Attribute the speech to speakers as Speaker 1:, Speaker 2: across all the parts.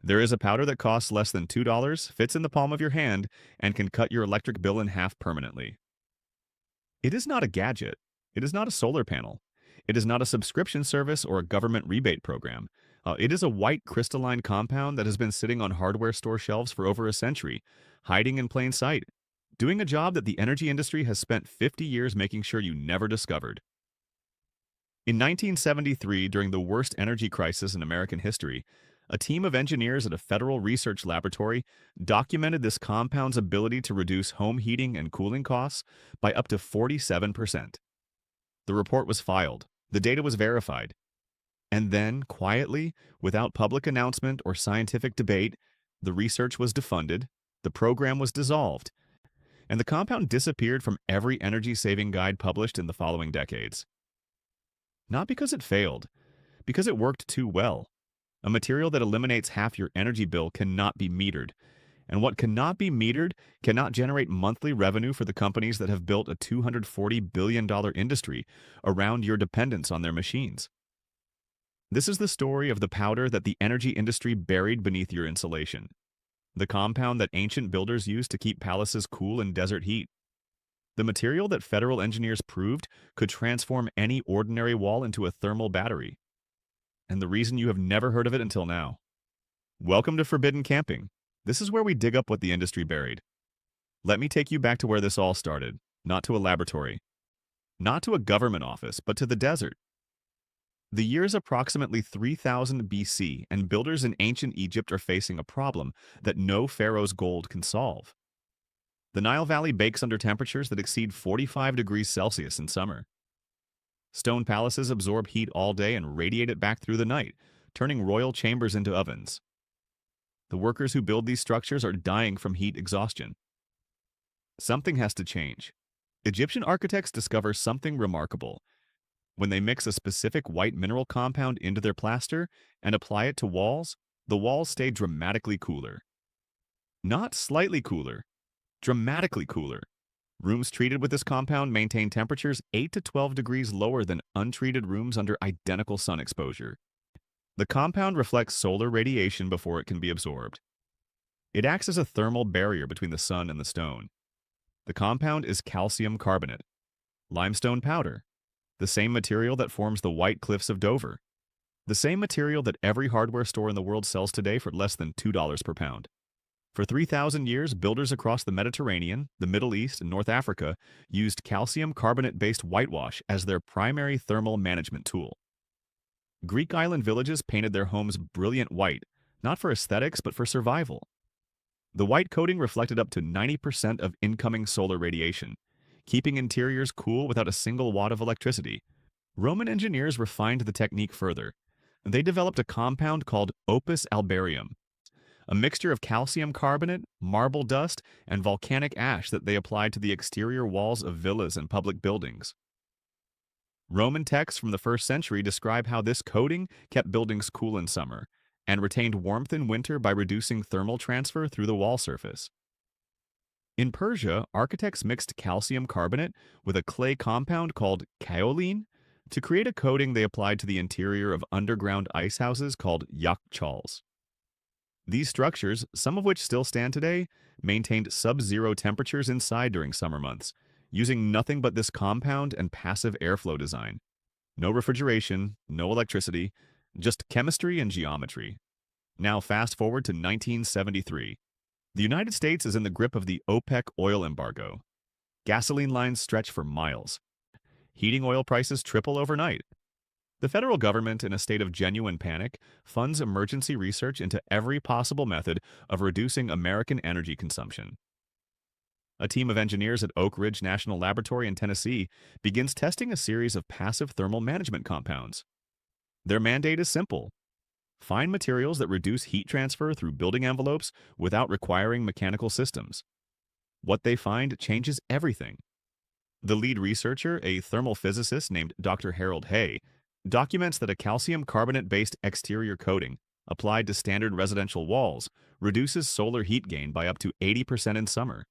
Speaker 1: There is a powder that costs less than $2, fits in the palm of your hand, and can cut your electric bill in half permanently. It is not a gadget. It is not a solar panel. It is not a subscription service or a government rebate program. It is a white crystalline compound that has been sitting on hardware store shelves for over a century, hiding in plain sight, doing a job that the energy industry has spent 50 years making sure you never discovered. In 1973, during the worst energy crisis in American history, a team of engineers at a federal research laboratory documented this compound's ability to reduce home heating and cooling costs by up to 47%. The report was filed, the data was verified, and then, quietly, without public announcement or scientific debate, the research was defunded, the program was dissolved, and the compound disappeared from every energy-saving guide published in the following decades. Not because it failed, because it worked too well. A material that eliminates half your energy bill cannot be metered, and what cannot be metered cannot generate monthly revenue for the companies that have built a $240 billion industry around your dependence on their machines. This is the story of the powder that the energy industry buried beneath your insulation, the compound that ancient builders used to keep palaces cool in desert heat, the material that federal engineers proved could transform any ordinary wall into a thermal battery, and the reason you have never heard of it until now. Welcome to Forbidden Camping. This is where we dig up what the industry buried. Let me take you back to where this all started, not to a laboratory, not to a government office, but to the desert. The year is approximately 3000 BC, and builders in ancient Egypt are facing a problem that no pharaoh's gold can solve. The Nile Valley bakes under temperatures that exceed 45 degrees Celsius in summer. Stone palaces absorb heat all day and radiate it back through the night, turning royal chambers into ovens. The workers who build these structures are dying from heat exhaustion. Something has to change. Egyptian architects discover something remarkable. When they mix a specific white mineral compound into their plaster and apply it to walls, the walls stay dramatically cooler. Not slightly cooler, dramatically cooler. Rooms treated with this compound maintain temperatures 8 to 12 degrees lower than untreated rooms under identical sun exposure. The compound reflects solar radiation before it can be absorbed. It acts as a thermal barrier between the sun and the stone. The compound is calcium carbonate, limestone powder, the same material that forms the White Cliffs of Dover, the same material that every hardware store in the world sells today for less than $2 per pound. For 3,000 years, builders across the Mediterranean, the Middle East, and North Africa used calcium carbonate-based whitewash as their primary thermal management tool. Greek island villages painted their homes brilliant white, not for aesthetics but for survival. The white coating reflected up to 90% of incoming solar radiation, keeping interiors cool without a single watt of electricity. Roman engineers refined the technique further. They developed a compound called opus albarium, a mixture of calcium carbonate, marble dust, and volcanic ash that they applied to the exterior walls of villas and public buildings. Roman texts from the 1st century describe how this coating kept buildings cool in summer and retained warmth in winter by reducing thermal transfer through the wall surface. In Persia, architects mixed calcium carbonate with a clay compound called kaolin to create a coating they applied to the interior of underground ice houses called yakhchals. These structures, some of which still stand today, maintained sub-zero temperatures inside during summer months, using nothing but this compound and passive airflow design. No refrigeration, no electricity, just chemistry and geometry. Now fast forward to 1973. The United States is in the grip of the OPEC oil embargo. Gasoline lines stretch for miles. Heating oil prices triple overnight. The federal government, in a state of genuine panic, funds emergency research into every possible method of reducing American energy consumption. A team of engineers at Oak Ridge National Laboratory in Tennessee begins testing a series of passive thermal management compounds. Their mandate is simple: find materials that reduce heat transfer through building envelopes without requiring mechanical systems. What they find changes everything. The lead researcher, a thermal physicist named Dr. Harold Hay, documents that a calcium carbonate-based exterior coating applied to standard residential walls reduces solar heat gain by up to 80% in summer.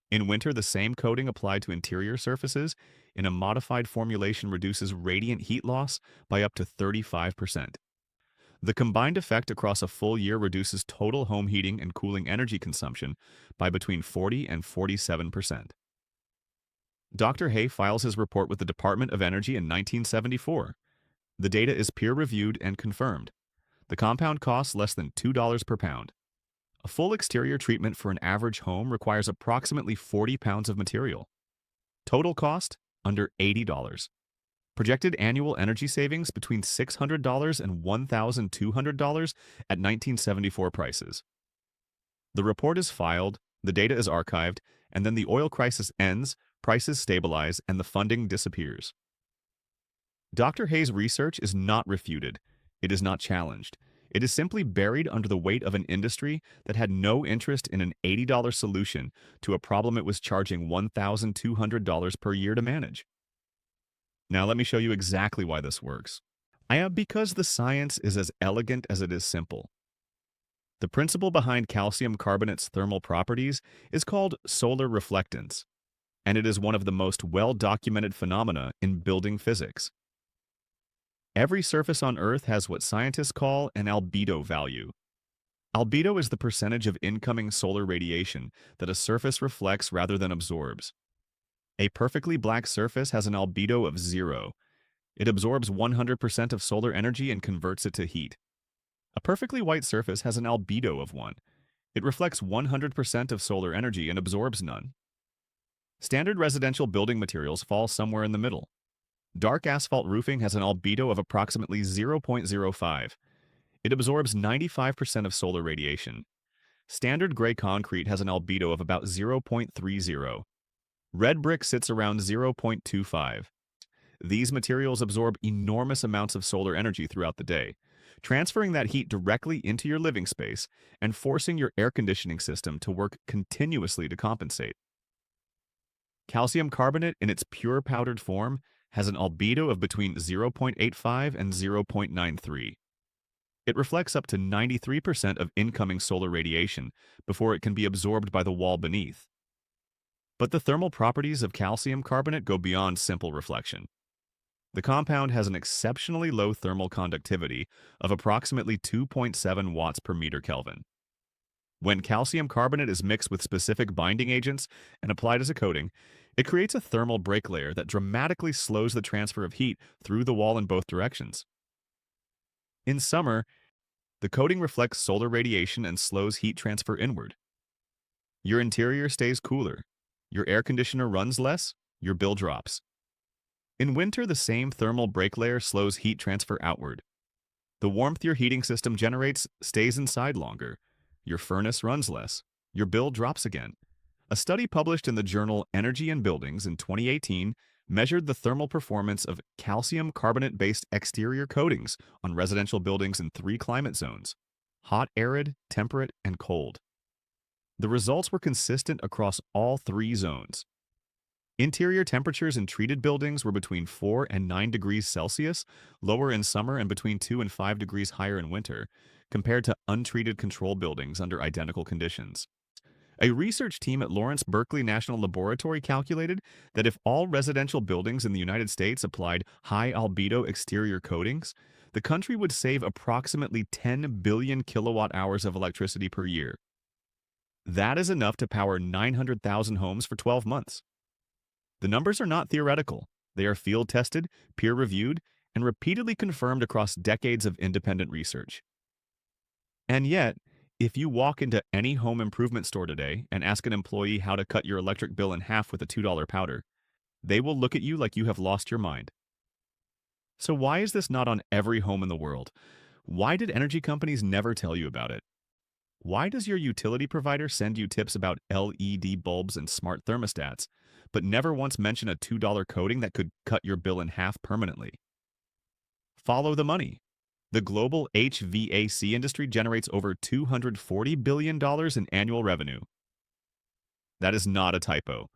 Speaker 1: In winter, the same coating applied to interior surfaces in a modified formulation reduces radiant heat loss by up to 35%. The combined effect across a full year reduces total home heating and cooling energy consumption by between 40 and 47%. Dr. Hay files his report with the Department of Energy in 1974. The data is peer-reviewed and confirmed. The compound costs less than $2 per pound. A full exterior treatment for an average home requires approximately 40 pounds of material. Total cost, under $80. Projected annual energy savings between $600 and $1,200 at 1974 prices. The report is filed, the data is archived, and then the oil crisis ends, prices stabilize, and the funding disappears. Dr. Hay's research is not refuted. It is not challenged. It is simply buried under the weight of an industry that had no interest in an $80 solution to a problem it was charging $1,200 per year to manage. Now let me show you exactly why this works. Because the science is as elegant as it is simple. The principle behind calcium carbonate's thermal properties is called solar reflectance, and it is one of the most well-documented phenomena in building physics. Every surface on Earth has what scientists call an albedo value. Albedo is the percentage of incoming solar radiation that a surface reflects rather than absorbs. A perfectly black surface has an albedo of 0. It absorbs 100% of solar energy and converts it to heat. A perfectly white surface has an albedo of 1. It reflects 100% of solar energy and absorbs none. Standard residential building materials fall somewhere in the middle. Dark asphalt roofing has an albedo of approximately 0.05. It absorbs 95% of solar radiation. Standard gray concrete has an albedo of about 0.30. Red brick sits around 0.25. These materials absorb enormous amounts of solar energy throughout the day, transferring that heat directly into your living space and forcing your air conditioning system to work continuously to compensate. Calcium carbonate in its pure powdered form has an albedo of between 0.85 and 0.93. It reflects up to 93% of incoming solar radiation before it can be absorbed by the wall beneath. But the thermal properties of calcium carbonate go beyond simple reflection. The compound has an exceptionally low thermal conductivity of approximately 2.7 watts per meter Kelvin. When calcium carbonate is mixed with specific binding agents and applied as a coating, it creates a thermal break layer that dramatically slows the transfer of heat through the wall in both directions. In summer, the coating reflects solar radiation and slows heat transfer inward. Your interior stays cooler. Your air conditioner runs less. Your bill drops. In winter, the same thermal break layer slows heat transfer outward. The warmth your heating system generates stays inside longer. Your furnace runs less. Your bill drops again. A study published in the journal Energy and Buildings in 2018 measured the thermal performance of calcium carbonate-based exterior coatings on residential buildings in 3 climate zones: hot, arid, temperate, and cold. The results were consistent across all 3 zones. Interior temperatures in treated buildings were between 4 and 9 degrees Celsius, lower in summer and between 2 and 5 degrees higher in winter, compared to untreated control buildings under identical conditions. A research team at Lawrence Berkeley National Laboratory calculated that if all residential buildings in the United States applied high albedo exterior coatings, the country would save approximately 10 billion kilowatt hours of electricity per year. That is enough to power 900,000 homes for 12 months. The numbers are not theoretical. They are field-tested, peer-reviewed, and repeatedly confirmed across decades of independent research. And yet, if you walk into any home improvement store today and ask an employee how to cut your electric bill in half with a $2 powder, they will look at you like you have lost your mind. So why is this not on every home in the world? Why did energy companies never tell you about it? Why does your utility provider send you tips about LED bulbs and smart thermostats, but never once mention a $2 coating that could cut your bill in half permanently? Follow the money. The global HVAC industry generates over $240 billion in annual revenue. That is not a typo.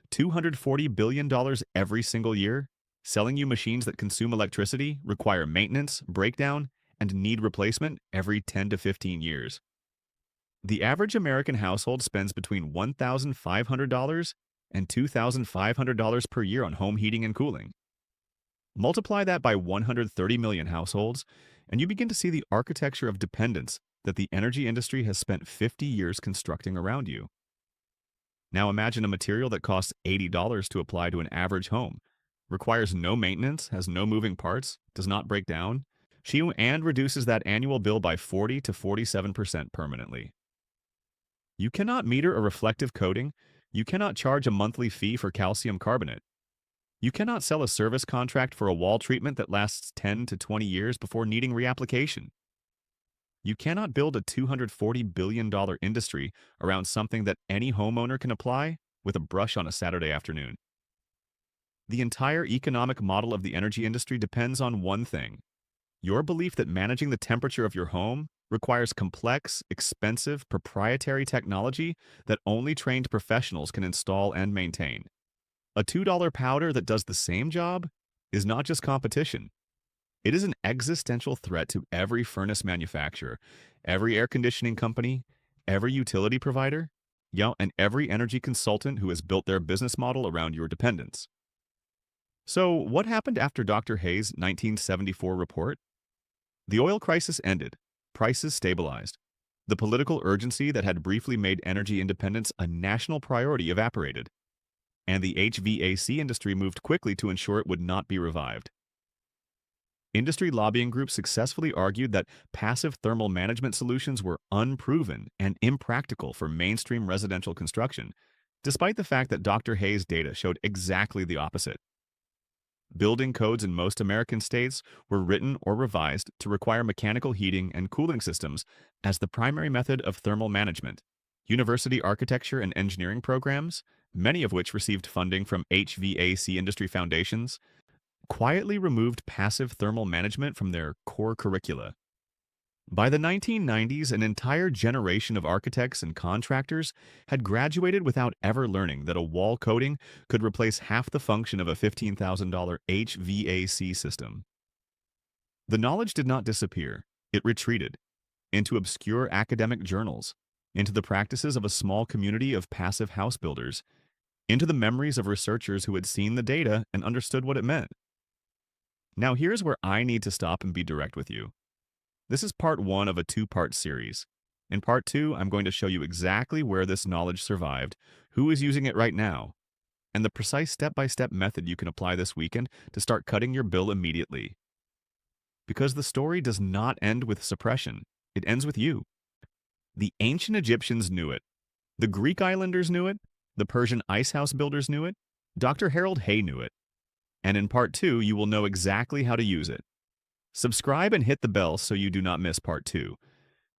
Speaker 1: $240 billion every single year, selling you machines that consume electricity, require maintenance, breakdown, and need replacement every 10 to 15 years. The average American household spends between $1,500 and $2,500 per year on home heating and cooling. Multiply that by 130 million households, and you begin to see the architecture of dependence that the energy industry has spent 50 years constructing around you. Now imagine a material that costs $80 to apply to an average home, requires no maintenance, has no moving parts, does not break down, and reduces that annual bill by 40 to 47% permanently. You cannot meter a reflective coating, you cannot charge a monthly fee for calcium carbonate, you cannot sell a service contract for a wall treatment that lasts 10 to 20 years before needing reapplication. You cannot build a $240 billion industry around something that any homeowner can apply with a brush on a Saturday afternoon. The entire economic model of the energy industry depends on one thing: your belief that managing the temperature of your home requires complex, expensive, proprietary technology that only trained professionals can install and maintain. A $2 powder that does the same job is not just competition. It is an existential threat to every furnace manufacturer, every air conditioning company, every utility provider, and every energy consultant who has built their business model around your dependence. So, what happened after Dr. Hayes' 1974 report? The oil crisis ended, prices stabilized. The political urgency that had briefly made energy independence a national priority evaporated, and the HVAC industry moved quickly to ensure it would not be revived. Industry lobbying groups successfully argued that passive thermal management solutions were unproven and impractical for mainstream residential construction, despite the fact that Dr. Hayes' data showed exactly the opposite. Building codes in most American states were written or revised to require mechanical heating and cooling systems as the primary method of thermal management. University architecture and engineering programs, many of which received funding from HVAC industry foundations, quietly removed passive thermal management from their core curricula. By the 1990s, an entire generation of architects and contractors had graduated without ever learning that a wall coating could replace half the function of a $15,000 HVAC system. The knowledge did not disappear, it retreated into obscure academic journals, into the practices of a small community of passive house builders, into the memories of researchers who had seen the data and understood what it meant. Now here's where I need to stop and be direct with you. This is part 1 of a 2-part series. In part 2, I'm going to show you exactly where this knowledge survived, who is using it right now, and the precise step-by-step method you can apply this weekend to start cutting your bill immediately. Because the story does not end with suppression, it ends with you. The ancient Egyptians knew it. The Greek islanders knew it. The Persian ice house builders knew it. Dr. Harold Hay knew it. And in part 2, you will know exactly how to use it. Subscribe and hit the bell so you do not miss part 2,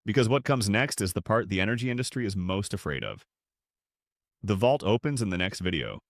Speaker 1: because what comes next is the part the energy industry is most afraid of. The vault opens in the next video.